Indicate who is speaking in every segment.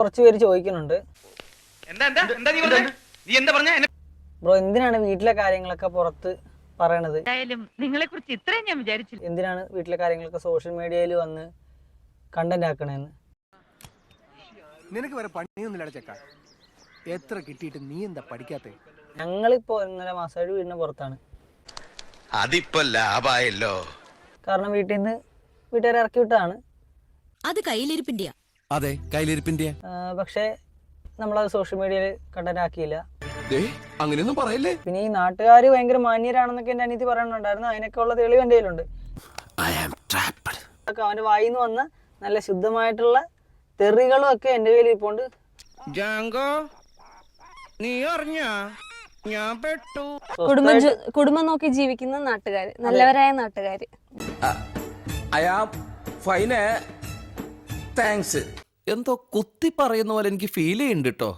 Speaker 1: കുറച്ച് പേര് ചോദിക്കുന്നുണ്ട്, ബ്രോ എന്തിനാണ് വീട്ടിലെ കാര്യങ്ങളൊക്കെ പുറത്ത് പറയണത്?
Speaker 2: നിങ്ങളെക്കുറിച്ച് ഇത്രയും ഞാൻ വിചാരിച്ചില്ല.
Speaker 1: എന്തിനാണ് വീട്ടിലെ കാര്യങ്ങളൊക്കെ സോഷ്യൽ മീഡിയയിൽ വന്ന് കണ്ടന്റ് ആക്കണേന്ന്?
Speaker 3: നിനക്ക് വരെ പണിയൊന്നുമില്ല ചെക്ക. എത്ര കിട്ടിയിട്ട് നീ എന്താ പഠിക്കാത്തെ?
Speaker 1: ഞങ്ങളിപ്പോ 1.5 മാസമായിട്ട് വീടിന് പുറത്താണ്.
Speaker 4: അതിപ്പോ ലാഭായല്ലോ.
Speaker 1: കാരണം വീട്ടിൽ നിന്ന് വീട്ടുകാരെ ഇറക്കി വിട്ടതാണ്.
Speaker 5: അത് കയ്യിലിരിപ്പിന്റെയാ.
Speaker 3: അതെ, കയ്യിലിരിപ്പിന്റെ.
Speaker 1: പക്ഷേ നമ്മളത് സോഷ്യൽ മീഡിയയിൽ കണ്ടന്റ് ആക്കിയില്ല.
Speaker 3: അങ്ങനെയൊന്നും പറയല്ലേ.
Speaker 1: പിന്നെ ഈ നാട്ടുകാർ ഭയങ്കര മാന്യരാണെന്നൊക്കെ എന്റെ അനിയത്തി പറയുന്നുണ്ടായിരുന്നു. അതിനൊക്കെ ഉള്ള തെളിവ് എന്റെ കയ്യിലുണ്ട്. അവന്റെ വായിന്ന് വന്ന നല്ല ശുദ്ധമായിട്ടുള്ള തെറികളും ഒക്കെ എന്റെ കയ്യിൽ ഇപ്പോണ്ട്.
Speaker 6: കുടുംബം നോക്കി ജീവിക്കുന്ന നാട്ടുകാര്, നല്ലവരായ നാട്ടുകാര്.
Speaker 7: എന്തോ കുത്തി പറയുന്ന പോലെ എനിക്ക് ഫീൽ ചെയ്യുന്നുണ്ട് കേട്ടോ.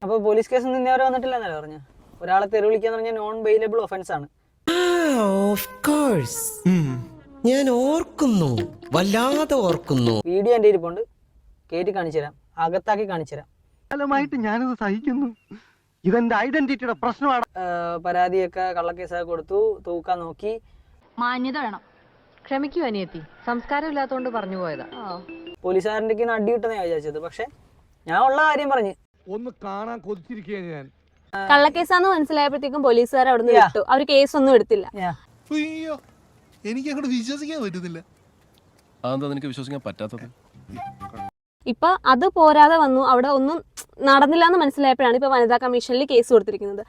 Speaker 1: അപ്പൊ പോലീസ് കേസ് നിന്നവരെ വന്നിട്ടില്ലെന്നല്ലേ പറഞ്ഞു? ഒരാളെ തെറി വിളിക്കാന്ന് പറഞ്ഞാൽ നോൺ ബെയിലബിൾ ഒഫൻസ് ആണ്.
Speaker 8: ഞാൻ ഓർക്കുന്നു, വല്ലാതെ ഓർക്കുന്നു.
Speaker 1: വീഡിയോ എന്റെ ഇരിപ്പുണ്ട്, കേറ്റി കാണിച്ചു തരാം, അകത്താക്കി കാണിച്ചു തരാം.
Speaker 3: ഞാനിത് സഹിക്കുന്നു. ഇതെന്റെ ഐഡന്റിറ്റിയുടെ പ്രശ്നമാണ്.
Speaker 1: പരാതിയൊക്കെ കള്ളക്കേസൊക്കെ കൊടുത്തു, തൂക്കാൻ നോക്കി.
Speaker 9: മാന്യത വേണം. ക്ഷമിക്കൂ അനിയത്തി, സംസ്കാരം ഇല്ലാത്തോണ്ട് പറഞ്ഞു പോയതാ.
Speaker 1: പോലീസുകാരൻ്റെ അടി കിട്ടുന്ന ഞാൻ വിചാരിച്ചത്. പക്ഷെ ഞാൻ ഉള്ള കാര്യം പറഞ്ഞു.
Speaker 3: ഒന്ന് കാണാൻ കൊതിച്ചിരിക്കുകയാണ് ഞാൻ.
Speaker 6: കള്ളക്കേസാന്ന് മനസ്സിലായപ്പോഴത്തേക്കും പോലീസുകാർ അവിടുന്ന് വിട്ടു. അവർ കേസൊന്നും എടുത്തില്ല.
Speaker 10: അയ്യോ, എനിക്ക് അങ്ങോട്ട് വിശ്വസിക്കാൻ പറ്റുന്നില്ല.
Speaker 7: അതെന്താ നിനക്ക് വിശ്വസിക്കാൻ പറ്റാത്തത്?
Speaker 6: ഇപ്പൊ അത് പോരാതെ വന്നു, അവിടെ ഒന്നും നടന്നില്ല എന്ന് മനസ്സിലായപ്പോഴാണ് ഇപ്പൊ വനിതാ കമ്മീഷനിൽ കേസ് കൊടുത്തിരിക്കുന്നത്.